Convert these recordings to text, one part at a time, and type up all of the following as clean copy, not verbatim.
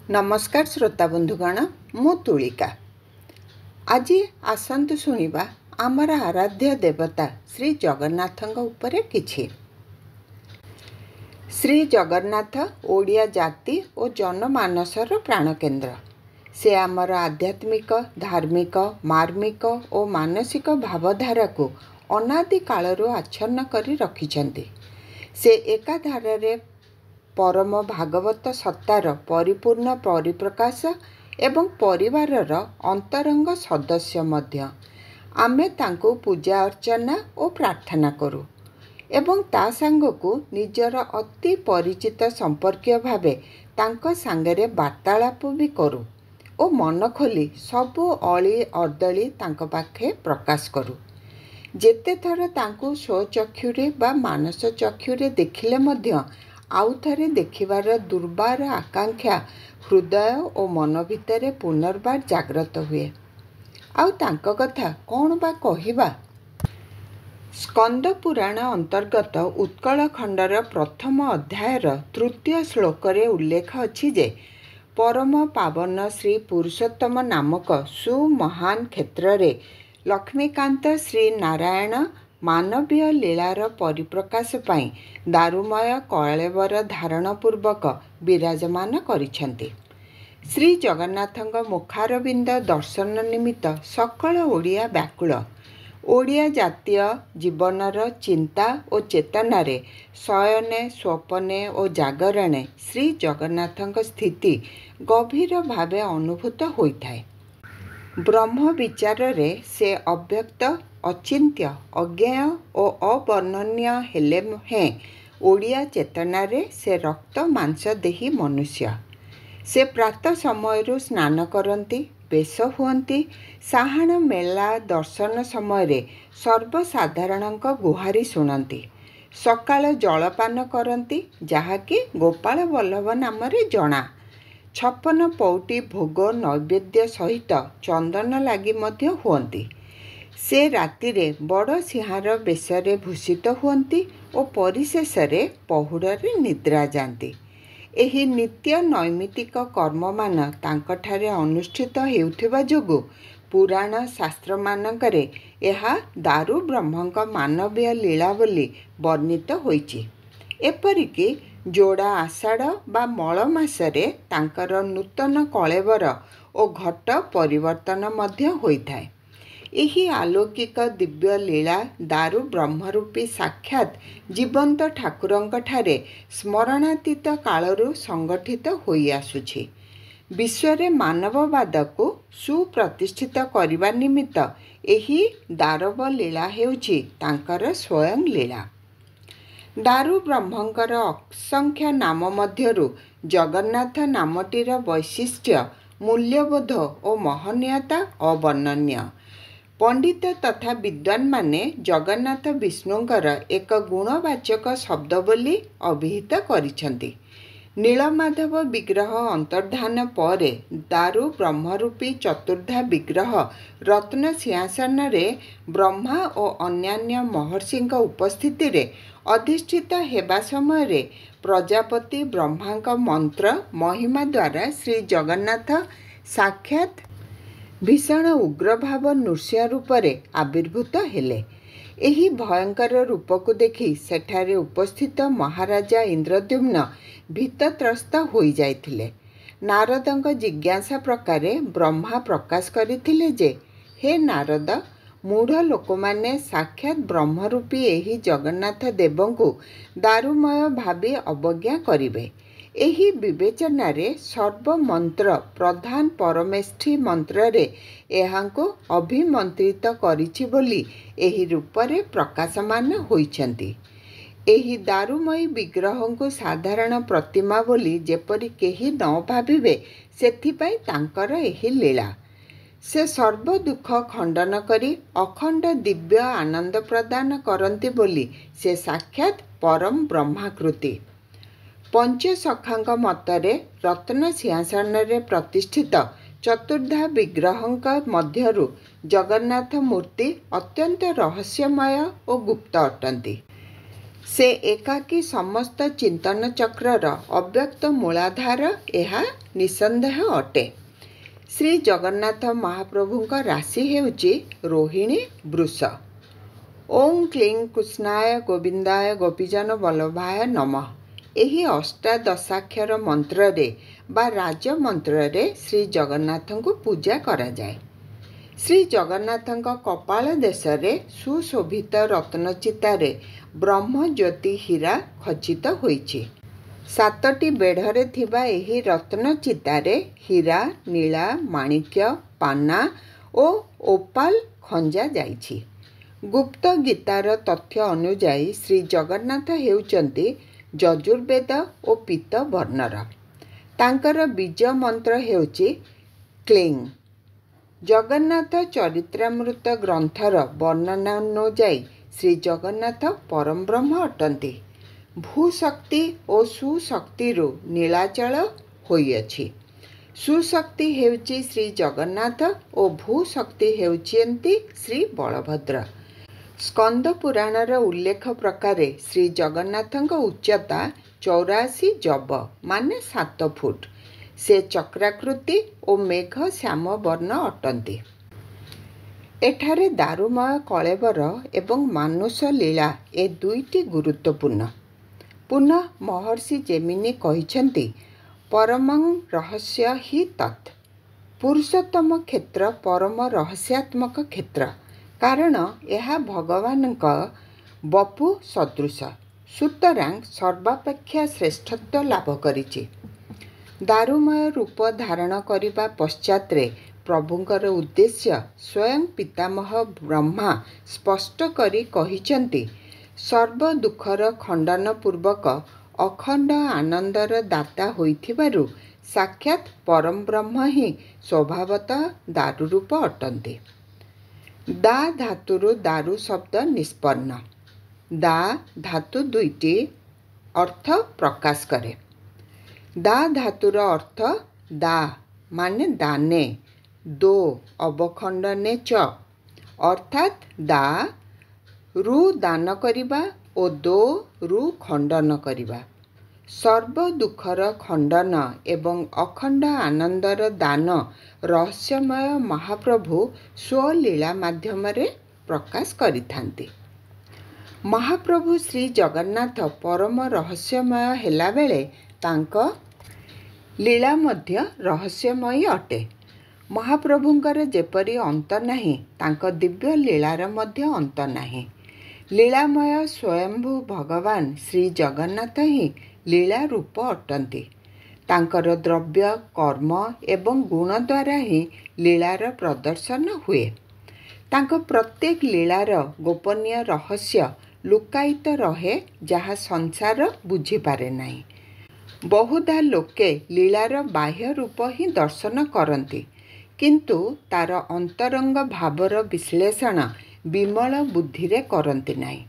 नमस्कार श्रोता बंधुगण मु तुलिका आज आसतु शुणा आमर आराध्य देवता श्री जगन्नाथ उपरे किछि। श्री जगन्नाथ ओडिया जाति और जनमानसर प्राणकेन्द्र। से आमर आध्यात्मिक धार्मिक मार्मिक और मानसिक भावधारा को अनादि कालरू आच्छन्न करी रखिछन्ति। से एकाधारे परम भागवत सत्तार परिपूर्ण परिप्रकाश एवं परिवारर अंतरंग सदस्य मध्य। आमे तांको पूजा अर्चना और प्रार्थना करूँ एवं ता सांगको निजर अति परिचित संपर्कीय भावे तांको सांगरे वार्तालाप भी करूँ और मन खोली सबु अली अर्दली तांको पाखे प्रकाश करूँ। जेते थर तांको स्वचक्षुरे बा मानस चक्षुरे देखिले मध्य आउ थरे देखिबार दुर्बार आकांक्षा हृदय और मन भितर पुनर्बार जाग्रत हुए। आउ तांको कथा कौन बा कहिबा। स्कंद पुराण अंतर्गत उत्कल खंडर प्रथम अध्यायर तृतीय श्लोक रे उल्लेख अछि जे परम पावन श्री पुरुषोत्तम नामक सुमहान क्षेत्र रे लक्ष्मीकांत श्री नारायण मानवीय लीलार परिप्रकाश पाई दारुमय कलेवर धारण पूर्वक विराजमान करिछन्ति। श्री जगन्नाथଙ୍କ मुखारविंद दर्शन निमित्त सकल ओडिया व्याकुल। ओडिया जातीय जीवनर चिंता और चेतनारे शयने स्वपने और जागरणे श्री जगन्नाथଙ୍କ स्थिति गभीर भावे अनुभूत होइथाय। ब्रह्म विचार रे से अव्यक्त अचिंत्य अज्ञेय और अवर्णनीय हेले हैं ओडिया चेतना रे से रक्त मांस देही मनुष्य। से प्रातः समय स्नान करती बेश हुअन्ति। साहाण मेला दर्शन समय रे सर्वसाधारण गुहारी शुणती। सकाळ जलपान करती जहाँकि गोपाल वल्लभ नाम जना। 56 पौटी भोग नैवेद्य सहित चंदन लगी मध्य हुअन्ति। से राति रे बड़ सिंहार बेशरे भूषित हुअन्ति और परिशेष रे पहुड़े निद्रा जाती। एही नित्य नैमित्तिक कर्ममान तांकठारे अनुष्ठित हेउथिबा जोगु पुराण शास्त्र मानकरे एहा दारु ब्रह्मंक मानवीय लीला बोली वर्णित होइछि। एपरिकी जोड़ा आषाढ़ बा मल मासरे तांकर नूतन कलेवर और घट परिवर्तन मध्य होइथाय। एही अलौकिक दिव्य लीला दारु ब्रह्मरूपी साक्षात जीवंत ठाकुरंक ठारे स्मरणातीत कालरू संगठित होई आसुछि। विश्वरे मानववाद को सुप्रतिष्ठित करने निमित्त एही दारव लीला हेउछि तांकर स्वयं लीला। दारु ब्रह्मंकर असंख्य नाम मध्यरु जगन्नाथ नामटीर वैशिष्ट्य मूल्यबोध और महनीयता अवर्णनीय। पंडित तथा विद्वान माने जगन्नाथ विष्णुंकर एक गुणवाचक शब्द बोली अभिहित करिछन्ति। नीलमाधव विग्रह अंतर्धान पर दारु ब्रह्मरूपी चतुर्धा विग्रह रत्न सिंहासन रे ब्रह्मा और अन्यान्य महर्षिंक उपस्थिति रे अधिष्ठित हेबा समय रे प्रजापति ब्रह्मांक मंत्र महिमा द्वारा श्री जगन्नाथ साक्षात भीषण उग्रभाव नृसिंह रूपरे आविर्भूत हेले। एही भयंकर रूप को देखि सेठारे उपस्थित महाराजा इंद्रद्युम्न भीतत्रस्त होई जाइथिले। नारदंक जिज्ञासा प्रकारे ब्रह्मा प्रकाश करिथिले जे हे नारद, मूढ़ लोक माने साक्षात ब्रह्मरूपी एही जगन्नाथ देवंकु दारुमय भावी अवज्ञा करिवे। एही विवेचना रे सर्वमंत्र प्रधान परमेष्ठी मंत्र रे एहांको अभिमंत्रित करिछि बोली एही रूपरे प्रकाशमान होइछन्ति। एही दारुमयी विग्रह को साधारण प्रतिमा बोली जेपरि केही न भाविबे सेथिपाई तांकर एही लीला। से सर्व दुख खंडन करी अखंड दिव्य आनंद प्रदान करती बोली से साक्षात परम ब्रह्माकृति। पंचसखांक मतरे रत्न सिंहासन रे प्रतिष्ठित चतुर्धा विग्रहंक मध्यरु जगन्नाथ मूर्ति अत्यंत रहस्यमय और गुप्त अटंती। से एकाकी समस्त चिंतन चक्रर अव्यक्त मूलाधार यह निसंदेह अटे। श्री जगन्नाथ महाप्रभुଙ୍କ राशि हेउची रोहिणी वृष। ओं क्लीं कृष्णाय गोविंदाय गोपीजन वल्लभाय नमः। एही अष्टादशाक्षर मंत्र रे बा राज मंत्र रे श्री जगन्नाथ को पूजा करा जाए। श्री जगन्नाथ कपाल देश रे सुशोभित रत्नचितारे ब्रह्म ज्योति हीरा खचित होइछि। सातटी बेढ़रे थिबा एही रत्नचितारे हीरा नीला माणिक्य पाना और ओपाल खंजा जाइछि। गुप्त गीतार तथ्य अनुजाई श्री जगन्नाथ हेउचंती यजुर्वेद और पीत वर्णर। तांकर बीज मंत्र हेउची क्लीं। जगन्नाथ चरित्रामृत ग्रंथर वर्णना अनुजाई श्री जगन्नाथ परम ब्रह्म अटंती। भूशक्ति और सुशक्ति नीलाचल होइअछि। सुशक्ति हेउची श्री जगन्नाथ और भूशक्ति हेउचियंती श्री बलभद्र। स्कंद पुराणर उल्लेख प्रकारे श्री जगन्नाथଙ୍କ उच्चता 84 जब माने 7 फुट। से चक्राकृति और मेघ श्याम वर्ण अटंती। एठारे दारुमय कलेवर एवं मानुष लीला ए दुईटी गुरुत्वपूर्ण। पुनः महर्षि जेमिनी कहिछन्ति परमं रहस्य ही तत्। पुरुषोत्तम क्षेत्र परम रहस्यात्मक क्षेत्र, कारण यह भगवानଙ୍କ बपु सदृश, सुतरां सर्वापेक्षा श्रेष्ठत्व लाभ करिछि। दारुमय रूप धारण करिबा पश्चात्रे प्रभुंकर उद्देश्य स्वयं पितामह ब्रह्मा स्पष्ट करी कहिछन्ति सर्व दुखर खंडन पूर्वक अखंड आनंदर दाता होइथिबारु साक्षात परम ब्रह्म ही स्वभावतः दारु रूप अटंती। दा धातुरु दारु शब्द निष्पन्न। दा धातु दुईटी अर्थ प्रकाश करे। दा धातुर अर्थ दा माने दाने, दो अवखंडने च, अर्थात दा रु दान करिबा ओ दो रु खंडन करिबा। सर्व दुखर खंडन एवं अखंड आनंदर दान रहस्यमय महाप्रभु स्वलीला माध्यम प्रकाश करिथांती। महाप्रभु श्री जगन्नाथ परम रहस्यमय हेला बेले तांको लीला मध्य रहस्यमयी अटे। महाप्रभुंकर जेपरी अंत नाही, तांको दिव्य लीलार मध्य अंत नाही। लीलामय स्वयंभू भगवान श्री जगन्नाथ ही लीला रूप अटंती। तांकर द्रव्य कर्म एवं गुण द्वारा ही लीलार प्रदर्शन हुए। तांको प्रत्येक लीलार गोपनीय रहस्य लुकायित रहे, जहा संसार बुझी पारे नाही। बहुधा लोके लीलार बाह्य रूप ही दर्शन करती, किंतु तार अंतरंग भावर विश्लेषण विमल बुद्धि रे करती नाही।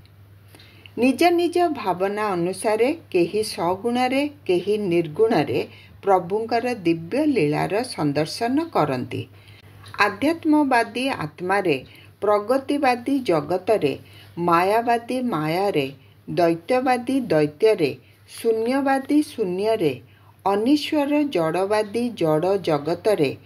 निज निज भावना अनुसारे केही सगुणरे केही निर्गुणरे प्रभुंकर दिव्य लीलार संदर्शन करती। आध्यात्मवादी आत्मारे, प्रगतिवादी जगतरे, मायावादी मायारे, दैत्यवादी दैत्यरे, शून्यवादी शून्यरे, अनीश्वर जड़वादी जड़ जगतरे,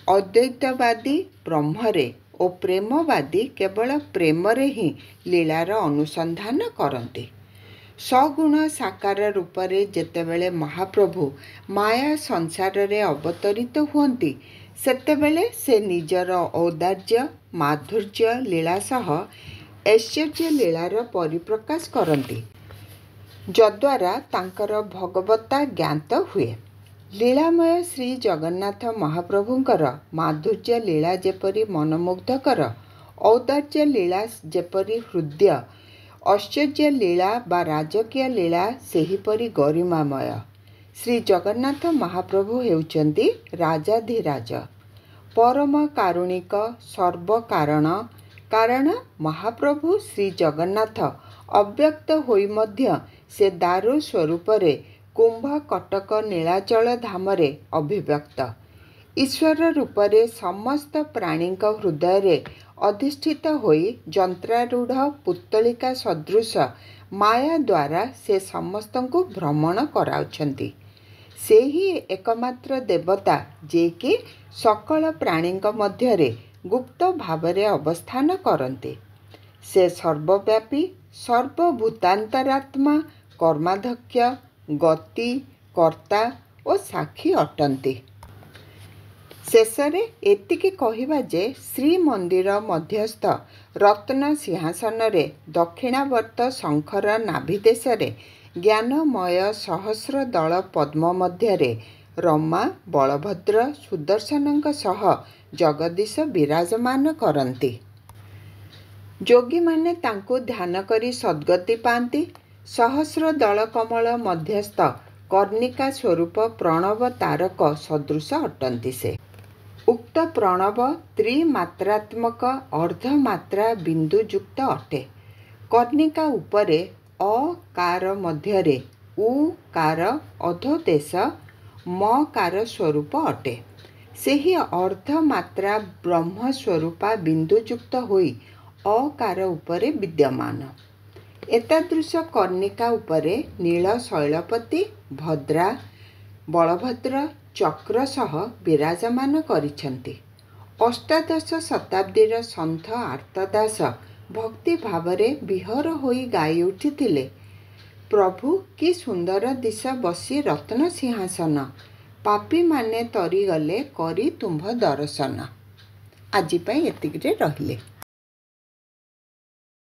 अद्वैतवादी ब्रह्मरे और प्रेमवादी केवल प्रेमरे ही लीलार अनुसंधान करते। सगुण साकार रूपरे जेतेबेले महाप्रभु माया संसार रे अवतरित हुअन्ति, सेतेबेले से निजर औदार्य माधुर्य लीला सह ऐश्वर्य लीलार परिप्रकाश करती, जद्वारा तांकर भगवत्ता ज्ञात हुए। लीलामय श्री जगन्नाथ महाप्रभुंकर माधुर्य लीला जेपरी मनमुग्धकर, औदार्य लीला जेपरी हृदय, ऐश्वर्य लीला बा राजकीय लीला सेहीपरि गरिमामय। श्री जगन्नाथ महाप्रभु हेउचंती राजाधिराज, परम कारुणिक, सर्वकारण। कारण महाप्रभु श्री जगन्नाथ अव्यक्त होई मध्य से दारु स्वरूपरे कुंभ कटक नीलाचल धामरे अभिव्यक्त। ईश्वर रूपरे समस्त प्राणीक हृदय अधिष्ठित होई जंत्रारूढ़ पुत्तलिका सदृश ମାୟା ଦ୍ୱାରା ସେ ସମସ୍ତଙ୍କୁ ଭ୍ରମଣ କରାଉଛନ୍ତି। ସେ ହିଁ ଏକମାତ୍ର ଦେବତା ଯିଏକି ସକଳ ପ୍ରାଣୀଙ୍କ ମଧ୍ୟରେ ଗୁପ୍ତ ଭାବରେ ଅବସ୍ଥାନ କରନ୍ତି। ସେ ସର୍ବବ୍ୟାପୀ, ସର୍ବଭୂତାନ୍ତରାତ୍ମା, କର୍ମାଧ୍ୟକ୍ଷ, ଗତି, କର୍ତ୍ତା ଓ ସାକ୍ଷୀ ଅଟନ୍ତି। ଶେଷରେ ଏତିକି କହିବା ଯେ ଶ୍ରୀମନ୍ଦିର ମଧ୍ୟସ୍ଥ ରତ୍ନ ସିଂହାସନରେ ଦକ୍ଷିଣାବର୍ତ୍ତ ଶଙ୍ଖର ନାଭି ଦେଶରେ ଜ୍ଞାନମୟ ସହସ୍ର ଦଳ ପଦ୍ମ ମଧ୍ୟରେ ରମା, ବଳଭଦ୍ର, ସୁଦର୍ଶନଙ୍କ ସହ ଜଗଦୀଶ ବିରାଜମାନ କରନ୍ତି। ଯୋଗୀମାନେ ତାଙ୍କୁ ଧ୍ୟାନ କରି ସଦ୍ଗତି ପାଆନ୍ତି। ସହସ୍ର ଦଳ କମଳ ମଧ୍ୟସ୍ଥ କର୍ଣ୍ଣିକା ସ୍ୱରୂପ ପ୍ରଣବ ତାରକ ସଦୃଶ ଅଟନ୍ତି ସେ। ଉକ୍ତ ପ୍ରଣବ ତ୍ରିମାତ୍ରାତ୍ମକ ଅର୍ଦ୍ଧମାତ୍ରା ବିନ୍ଦୁଯୁକ୍ତ ଅଟେ। କର୍ଣ୍ଣିକା ଉପରେ ଅ-କାର ମଧ୍ୟରେ ଉ-କାର ଅଧୋଦେଶ ମ-କାର ସ୍ୱରୂପ ଅଟେ। ସେହି ଅର୍ଦ୍ଧମାତ୍ରା ବ୍ରହ୍ମସ୍ୱରୂପା ବିନ୍ଦୁଯୁକ୍ତ ହୋଇ ଅ-କାର ଉପରେ ବିଦ୍ୟମାନ। ଏତାଦୃଶ କର୍ଣ୍ଣିକା ଉପରେ ନୀଳ ଶୈଳପତି, ଭଦ୍ରା, ବଳଭଦ୍ର ଚକ୍ର ସହ ବିରାଜମାନ କରିଛନ୍ତି। ଅଷ୍ଟାଦଶ ଶତାବ୍ଦୀର ସନ୍ଥ ଆର୍ତ୍ତଦାସ ଭକ୍ତି ଭାବରେ ବିହର ହୋଇ ଗାଇ ଉଠିଥିଲେ, ପ୍ରଭୁ କି ସୁନ୍ଦର ଦିଶ ବସି ରତ୍ନ ସିଂହାସନ, ପାପୀମାନେ ତରିଗଲେ କରି ତୁମ୍ଭ ଦର୍ଶନ। ଆଜି ପାଇଁ ଏତିକିରେ ରହିଲେ।